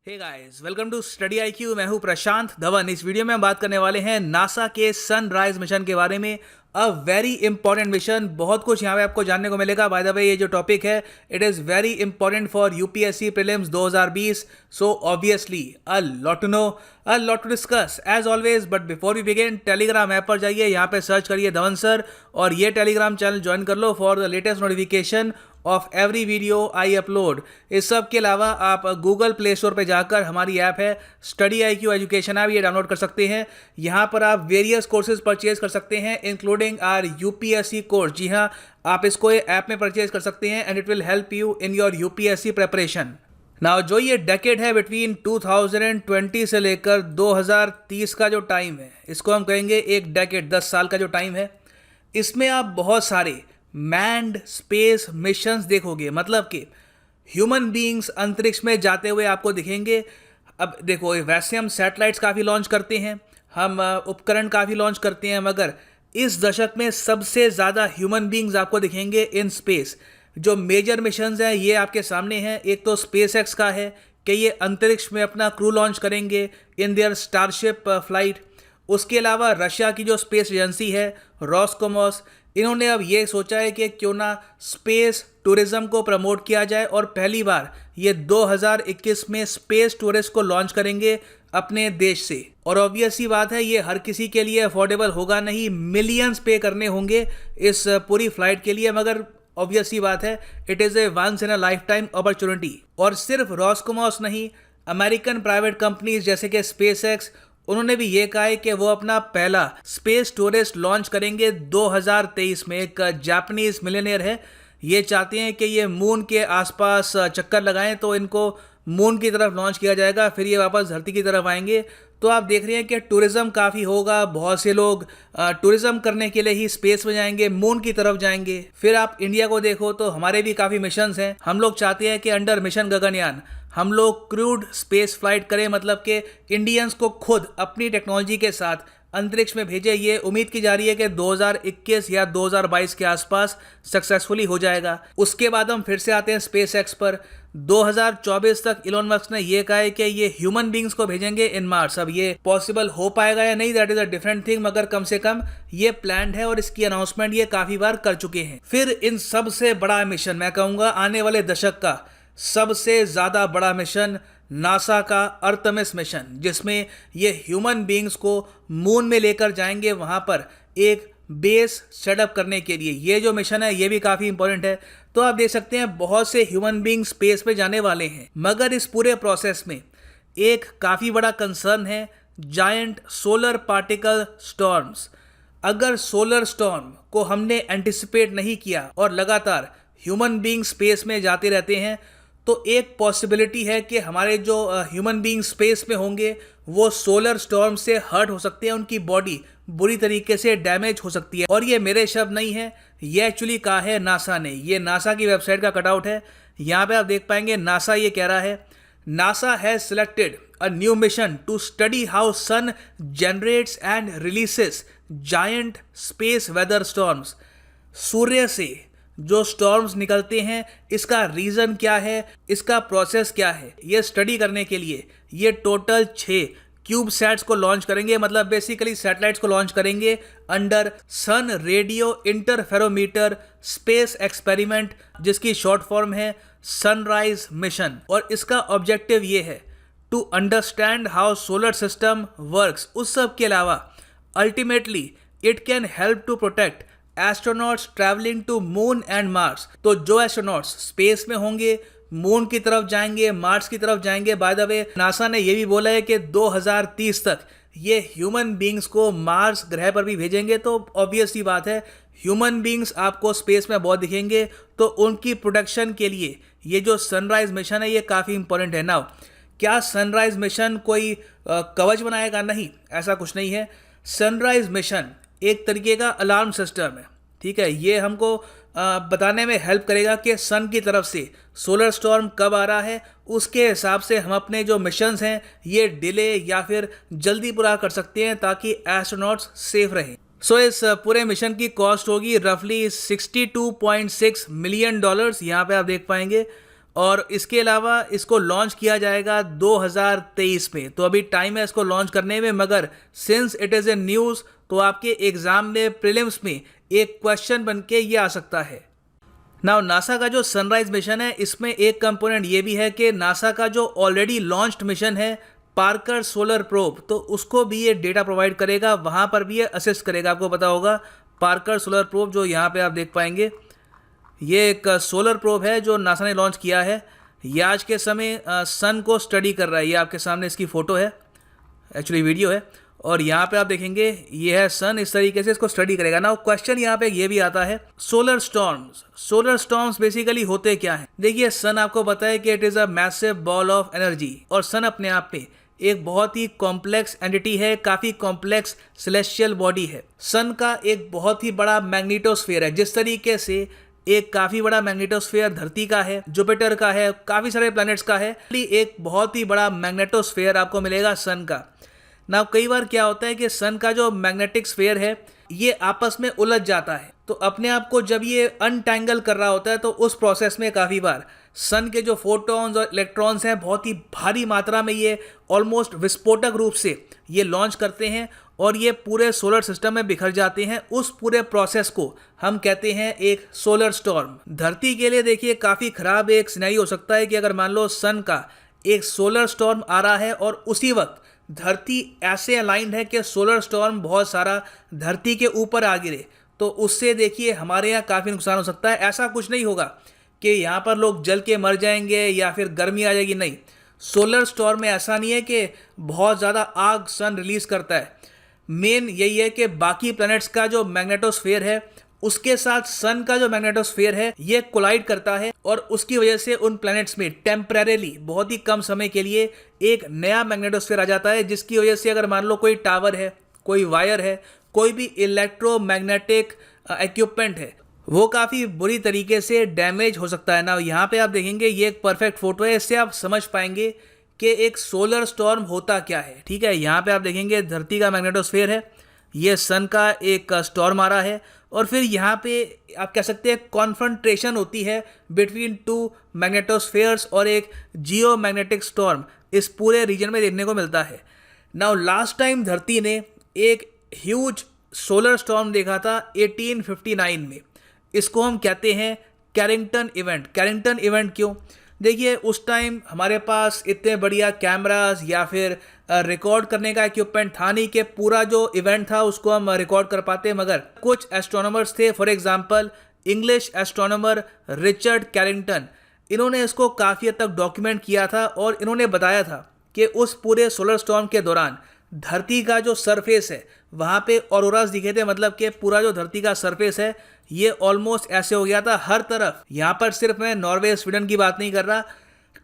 Hey guys, welcome to study IQ. मैं हूं प्रशांत धवन। इस वीडियो में हम बात करने वाले हैं नासा के सनराइज मिशन के बारे में। A very important mission. बहुत कुछ यहाँ पे आपको जानने को मिलेगा। बाय द वे, ये जो टॉपिक है it is very important for UPSC prelims 2020। So obviously a lot to know, a lot to discuss as always. But before we begin, Telegram app पर जाइए, यहाँ पे सर्च करिए धवन सर और ये टेलीग्राम चैनल ज्वाइन कर लो for the latest notification of every video I upload. इस सब के अलावा आप गूगल प्ले स्टोर पे जाकर हमारी ऐप है स्टडी आईक्यू एजुकेशन ऐप, ये डाउनलोड कर सकते हैं। यहाँ पर आप वेरियस कोर्सेज परचेज कर सकते हैं इंक्लूडिंग आर यूपीएससी कोर्स। जी हाँ, आप इसको ऐप में परचेज कर सकते हैं and it will help you in your UPSC preparation. Now जो ये डेकेड है बिटवीन 2020 से लेकर 2030 का जो टाइम है, इसको हम कहेंगे एक डेकेड, 10 साल का जो टाइम है। इसमें आप बहुत सारे मैन्ड स्पेस मिशंस देखोगे, मतलब कि ह्यूमन बीइंग्स अंतरिक्ष में जाते हुए आपको दिखेंगे। अब देखो, वैसे हम सैटेलाइट्स काफ़ी लॉन्च करते हैं, हम उपकरण काफ़ी लॉन्च करते हैं, मगर इस दशक में सबसे ज़्यादा ह्यूमन बीइंग्स आपको दिखेंगे इन स्पेस। जो मेजर मिशंस हैं ये आपके सामने हैं। एक तो स्पेस एक्स का है कि ये अंतरिक्ष में अपना क्रू लॉन्च करेंगे इन देयर स्टारशिप फ्लाइट। उसके अलावा रशिया की जो स्पेस एजेंसी है रॉसकोमॉस, इन्होंने अब ये सोचा है कि क्यों ना स्पेस टूरिज्म को प्रमोट किया जाए और पहली बार ये 2021 में स्पेस टूरिस्ट को लॉन्च करेंगे अपने देश से। और ऑब्वियस सी बात है, ये हर किसी के लिए अफोर्डेबल होगा नहीं, मिलियंस पे करने होंगे इस पूरी फ्लाइट के लिए, मगर ऑब्वियस सी बात है it is a once in a lifetime opportunity. और सिर्फ रॉसकोमॉस नहीं, अमेरिकन प्राइवेट कंपनीज जैसे कि स्पेस एक्स, उन्होंने भी ये कहा है कि वो अपना पहला स्पेस टूरिस्ट लॉन्च करेंगे 2023 में। एक जापानीज मिलियनेयर है, ये चाहते हैं कि ये मून के आसपास चक्कर लगाएं, तो इनको मून की तरफ लॉन्च किया जाएगा, फिर ये वापस धरती की तरफ आएंगे। तो आप देख रहे हैं कि टूरिज्म काफ़ी होगा, बहुत से लोग टूरिज्म करने के लिए ही स्पेस में जाएंगे, मून की तरफ जाएंगे। फिर आप इंडिया को देखो तो हमारे भी काफ़ी मिशंस हैं। हम लोग चाहते हैं कि अंडर मिशन गगनयान हम लोग क्रूड स्पेस फ्लाइट करें, मतलब कि इंडियंस को खुद अपनी टेक्नोलॉजी के साथ अंतरिक्ष में भेजे। ये उम्मीद की जा रही है कि 2021 या 2022 के आसपास सक्सेसफुली हो जाएगा। उसके बाद हम फिर से आते हैं स्पेस एक्स पर। 2024 तक इलोन मस्क ने यह कहा है कि ये ह्यूमन बींग्स को भेजेंगे इन मार्स। अब ये पॉसिबल हो पाएगा या नहीं, that is a different thing, मगर कम से कम ये प्लान्ड है और इसकी अनाउंसमेंट ये काफी बार कर चुके हैं। फिर इन सबसे बड़ा मिशन, मैं कहूंगा आने वाले दशक का सबसे ज्यादा बड़ा मिशन, नासा का अर्थमिस मिशन, जिसमें ये ह्यूमन बीइंग्स को मून में लेकर जाएंगे, वहां पर एक बेस सेटअप करने के लिए। ये जो मिशन है ये भी काफ़ी इंपॉर्टेंट है। तो आप देख सकते हैं बहुत से ह्यूमन बीइंग स्पेस पे जाने वाले हैं, मगर इस पूरे प्रोसेस में एक काफ़ी बड़ा कंसर्न है, जायंट सोलर पार्टिकल स्टॉर्म्स। अगर सोलर स्टॉर्म को हमने एंटिसिपेट नहीं किया और लगातार ह्यूमन बीइंग स्पेस में जाते रहते हैं, तो एक पॉसिबिलिटी है कि हमारे जो ह्यूमन बीइंग स्पेस में होंगे वो सोलर स्टॉर्म से हर्ट हो सकते हैं, उनकी बॉडी बुरी तरीके से डैमेज हो सकती है। और ये मेरे शब्द नहीं है, ये एक्चुअली कहा है नासा ने। ये नासा की वेबसाइट का कटआउट है, यहाँ पे आप देख पाएंगे। नासा ये कह रहा है, NASA has selected a new mission to study how sun generates and releases giant space weather storms. सूर्य से जो स्टॉर्म्स निकलते हैं, इसका रीज़न क्या है, इसका प्रोसेस क्या है, ये स्टडी करने के लिए ये टोटल 6 क्यूब सैट्स को लॉन्च करेंगे, मतलब बेसिकली सैटेलाइट्स को लॉन्च करेंगे under sun radio interferometer space experiment, जिसकी शॉर्ट फॉर्म है सनराइज मिशन। और इसका ऑब्जेक्टिव ये है to understand how solar system works. उस सब के अलावा ultimately it can help to protect astronauts travelling to moon and Mars. तो जो एस्ट्रोनॉट्स स्पेस में होंगे, मून की तरफ जाएंगे, मार्स की तरफ जाएंगे। बाय द वे, नासा ने यह भी बोला है कि 2030 तक ये ह्यूमन बीइंग्स को मार्स ग्रह पर भी भेजेंगे। तो ऑब्वियस सी बात है, ह्यूमन बीइंग्स आपको स्पेस में बहुत दिखेंगे, तो उनकी प्रोटेक्शन के लिए ये जो सनराइज मिशन है ये काफ़ी इंपॉर्टेंट है। नाउ, क्या सनराइज मिशन कोई कवच बनाएगा? नहीं, ऐसा कुछ नहीं है। सनराइज मिशन एक तरीके का अलार्म सिस्टम है, ठीक है। ये हमको बताने में हेल्प करेगा कि सन की तरफ से सोलर स्टॉर्म कब आ रहा है, उसके हिसाब से हम अपने जो मिशंस हैं ये डिले या फिर जल्दी पूरा कर सकते हैं, ताकि एस्ट्रोनॉट्स सेफ रहें। सो इस पूरे मिशन की कॉस्ट होगी रफली $62.6 मिलियन। यहाँ पे आप देख पाएंगे। और इसके अलावा इसको लॉन्च किया जाएगा 2023 में। तो अभी टाइम है इसको लॉन्च करने में, मगर since it is A news तो आपके एग्ज़ाम में प्रीलिम्स में एक क्वेश्चन बन के ये आ सकता है। नाउ नासा का जो सनराइज मिशन है इसमें एक कंपोनेंट ये भी है कि नासा का जो ऑलरेडी लॉन्च्ड मिशन है पार्कर सोलर प्रोब, तो उसको भी ये डेटा प्रोवाइड करेगा, वहाँ पर भी ये असिस्ट करेगा। आपको पता होगा पार्कर सोलर प्रोब जो यहाँ पे आप देख पाएंगे, ये एक सोलर प्रोब है जो नासा ने लॉन्च किया है। ये आज के समय सन को स्टडी कर रहा है। ये आपके सामने इसकी फ़ोटो है, एक्चुअली वीडियो है, और यहाँ पे आप देखेंगे ये है सन, इस तरीके से इसको स्टडी करेगा ना। क्वेश्चन यहाँ पे ये भी आता है solar storms. Solar storms basically होते क्या हैं? देखिए सन आपको पता है कि it is a massive ball of energy, और सन अपने आप में एक बहुत ही कॉम्प्लेक्स एंटिटी है, काफ़ी कॉम्प्लेक्स सेलेस्टियल बॉडी है। सन का एक बहुत ही बड़ा मैग्नेटोस्फीयर है, जिस तरीके से एक काफ़ी बड़ा मैग्नेटोस्फीयर धरती का है, जुपिटर का है, काफ़ी सारे प्लैनेट्स का है, एक बहुत ही बड़ा मैग्नेटोस्फीयर आपको मिलेगा सन का। ना कई बार क्या होता है कि सन का जो मैग्नेटिक स्फीयर है ये आपस में उलझ जाता है, तो अपने आप को जब ये अनटैंगल कर रहा होता है तो उस प्रोसेस में काफ़ी बार सन के जो फोटॉन्स और इलेक्ट्रॉन्स हैं बहुत ही भारी मात्रा में ये ऑलमोस्ट विस्फोटक रूप से ये लॉन्च करते हैं और ये पूरे सोलर सिस्टम में बिखर जाते हैं। उस पूरे प्रोसेस को हम कहते हैं एक सोलर स्टॉर्म। धरती के लिए देखिए काफ़ी ख़राब एक सिनेरियो हो सकता है कि अगर मान लो सन का एक सोलर स्टॉर्म आ रहा है और उसी वक्त धरती ऐसे अलाइंड है कि सोलर स्टॉर्म बहुत सारा धरती के ऊपर आ गिरे, तो उससे देखिए हमारे यहाँ काफ़ी नुकसान हो सकता है। ऐसा कुछ नहीं होगा कि यहाँ पर लोग जल के मर जाएंगे या फिर गर्मी आ जाएगी, नहीं। सोलर स्टॉर्म में ऐसा नहीं है कि बहुत ज़्यादा आग सन रिलीज़ करता है। मेन यही है कि बाकी प्लैनेट्स का जो मैग्नेटोस्फीयर है उसके साथ सन का जो मैग्नेटोस्फीयर है ये कोलाइड करता है, और उसकी वजह से उन प्लैनेट्स में टेम्परेरीली बहुत ही कम समय के लिए एक नया मैग्नेटोस्फीयर आ जाता है, जिसकी वजह से अगर मान लो कोई टावर है, कोई वायर है, कोई भी इलेक्ट्रोमैग्नेटिक इक्विपमेंट है, वो काफ़ी बुरी तरीके से डैमेज हो सकता है ना। यहाँ पे आप देखेंगे ये एक परफेक्ट फोटो है, इससे आप समझ पाएंगे कि एक सोलर स्टॉर्म होता क्या है। ठीक है, यहाँ पे आप देखेंगे धरती का मैग्नेटोस्फीयर है, ये सन का एक स्टॉर्म आ रहा है, और फिर यहाँ पे आप कह सकते हैं कॉन्फ्रंट्रेशन होती है बिटवीन टू मैग्नेटोस्फीयर्स और एक जियो मैग्नेटिक स्टॉर्म इस पूरे रीजन में देखने को मिलता है। नाउ लास्ट टाइम धरती ने एक ह्यूज सोलर स्टॉर्म देखा था 1859 में। इसको हम कहते हैं कैरिंगटन इवेंट। कैरिंगटन इवेंट क्यों? देखिए उस टाइम हमारे पास इतने बढ़िया कैमरास या फिर रिकॉर्ड करने का इक्विपमेंट था नहीं कि पूरा जो इवेंट था उसको हम रिकॉर्ड कर पाते, मगर कुछ एस्ट्रोनॉमर्स थे, for example English astronomer Richard Carrington, इन्होंने इसको काफ़ी हद तक डॉक्यूमेंट किया था और इन्होंने बताया था कि उस पूरे सोलर स्टॉर्म के दौरान धरती का जो सरफेस है वहाँ पे ऑरोरास दिखे थे, मतलब कि पूरा जो धरती का सरफेस है ये ऑलमोस्ट ऐसे हो गया था हर तरफ। यहाँ पर सिर्फ मैं नॉर्वे स्वीडन की बात नहीं कर रहा,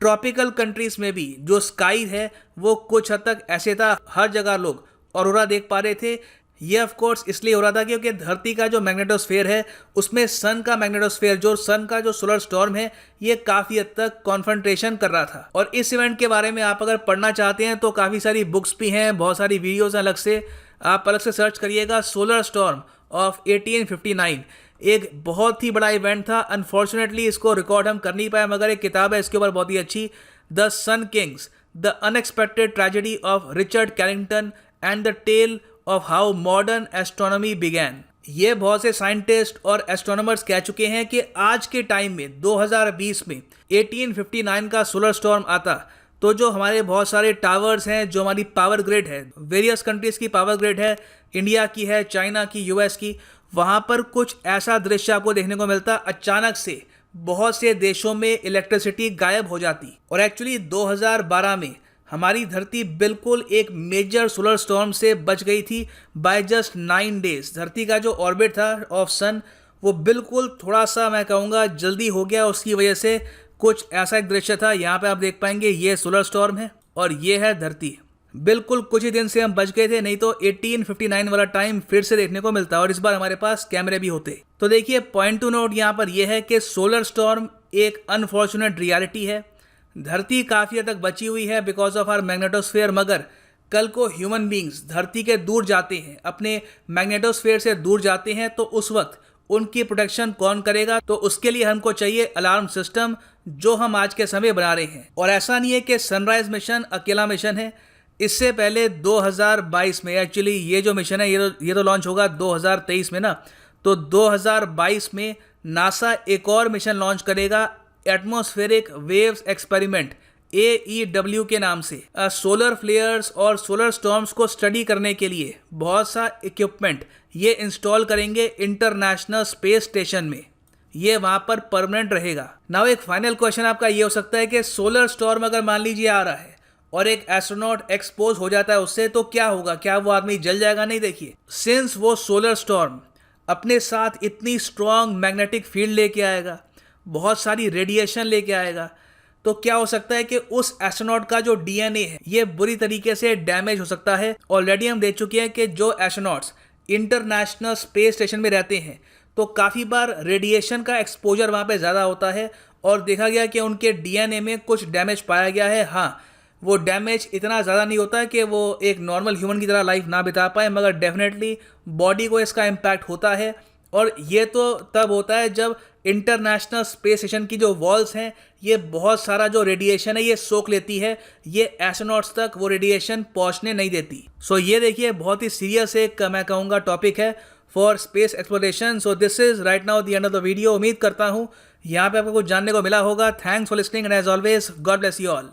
ट्रॉपिकल कंट्रीज में भी जो स्काई है वो कुछ हद तक ऐसे था, हर जगह लोग ऑरोरा देख पा रहे थे। ये ऑफ कोर्स इसलिए हो रहा था क्योंकि धरती का जो मैग्नेटोस्फीयर है उसमें सन का मैग्नेटोस्फीयर, जो सन का जो सोलर स्टॉर्म है ये काफ़ी हद तक कॉन्फ्रंट्रेशन कर रहा था। और इस इवेंट के बारे में आप अगर पढ़ना चाहते हैं तो काफ़ी सारी बुक्स भी हैं, बहुत सारी वीडियोज़ अलग से, आप अलग से सर्च करिएगा। सोलर स्टॉर्म ऑफ 1859 एक बहुत ही बड़ा इवेंट था। अनफॉर्चुनेटली इसको रिकॉर्ड हम कर नहीं पाए, मगर एक किताब है इसके ऊपर बहुत ही अच्छी, the sun kings the unexpected tragedy of Richard Carrington and the tale of how modern astronomy began. ये बहुत से साइंटिस्ट और एस्ट्रोनॉमर्स कह चुके हैं कि आज के टाइम में 2020 में 1859 का सोलर स्टॉर्म आता तो जो हमारे बहुत सारे टावर्स हैं, जो हमारी पावर ग्रिड है, वेरियस कंट्रीज़ की पावर ग्रिड है, इंडिया की है, चाइना की, यूएस की, वहाँ पर कुछ ऐसा दृश्य आपको देखने को मिलता, अचानक से बहुत से देशों में इलेक्ट्रिसिटी गायब हो जाती। और एक्चुअली 2012 में हमारी धरती बिल्कुल एक मेजर सोलर स्टॉर्म से बच गई थी बाय जस्ट 9 डेज। धरती का जो ऑर्बिट था ऑफ सन वो बिल्कुल थोड़ा सा मैं कहूँगा जल्दी हो गया, उसकी वजह से कुछ ऐसा एक दृश्य था। यहाँ पे आप देख पाएंगे ये सोलर स्टॉर्म है और ये है धरती। बिल्कुल कुछ ही दिन से हम बच गए थे, नहीं तो 1859 वाला टाइम फिर से देखने को मिलता, और इस बार हमारे पास कैमरे भी होते। तो देखिए पॉइंट टू नोट यहाँ पर यह है कि सोलर स्टॉर्म एक अनफॉर्चुनेट रियलिटी है। धरती काफ़ी हद तक बची हुई है बिकॉज ऑफ आवर मैग्नेटोस्फीयर, मगर कल को ह्यूमन बींग्स धरती के दूर जाते हैं, अपने मैग्नेटोस्फीयर से दूर जाते हैं, तो उस वक्त उनकी प्रोटेक्शन कौन करेगा? तो उसके लिए हमको चाहिए अलार्म सिस्टम, जो हम आज के समय बना रहे हैं। और ऐसा नहीं है कि सनराइज मिशन अकेला मिशन है। इससे पहले 2022 में एक्चुअली ये जो मिशन है ये तो लॉन्च होगा 2023 में ना, तो 2022 में नासा एक और मिशन लॉन्च करेगा, एटमॉस्फेरिक वेव्स एक्सपेरिमेंट, AEW के नाम से। सोलर फ्लेयर्स और सोलर स्टॉर्म्स को स्टडी करने के लिए बहुत सा इक्विपमेंट ये इंस्टॉल करेंगे इंटरनेशनल स्पेस स्टेशन में। ये वहां पर परमानेंट रहेगा। नाउ एक फाइनल क्वेश्चन आपका ये हो सकता है कि सोलर स्टॉर्म अगर मान लीजिए आ रहा है और एक एस्ट्रोनॉट एक्सपोज हो जाता है उससे, तो क्या होगा? क्या वो आदमी जल जाएगा? नहीं, देखिए, सिंस वो सोलर स्टॉर्म अपने साथ इतनी स्ट्रॉन्ग मैग्नेटिक फील्ड लेके आएगा, बहुत सारी रेडिएशन लेके आएगा, तो क्या हो सकता है कि उस एस्ट्रोनॉट का जो DNA है ये बुरी तरीके से डैमेज हो सकता है। ऑलरेडी हम देख चुके हैं कि जो एस्ट्रोनॉट्स इंटरनेशनल स्पेस स्टेशन में रहते हैं तो काफ़ी बार रेडिएशन का एक्सपोजर वहाँ पे ज़्यादा होता है और देखा गया कि उनके DNA में कुछ डैमेज पाया गया है। हाँ, वो डैमेज इतना ज़्यादा नहीं होता है कि वो एक नॉर्मल ह्यूमन की तरह लाइफ ना बिता पाए, मगर डेफिनेटली बॉडी को इसका इम्पैक्ट होता है। और ये तो तब होता है जब इंटरनेशनल स्पेस स्टेशन की जो वॉल्स हैं ये बहुत सारा जो रेडिएशन है ये सोख लेती है, ये एस्ट्रोनॉट्स तक वो रेडिएशन पहुंचने नहीं देती। सो ये देखिए बहुत ही सीरियस एक मैं कहूँगा टॉपिक है for space exploration. So this is right now the end of the video. उम्मीद करता हूँ यहाँ पे आपको कुछ जानने को मिला होगा। Thanks for listening and as always God bless you all.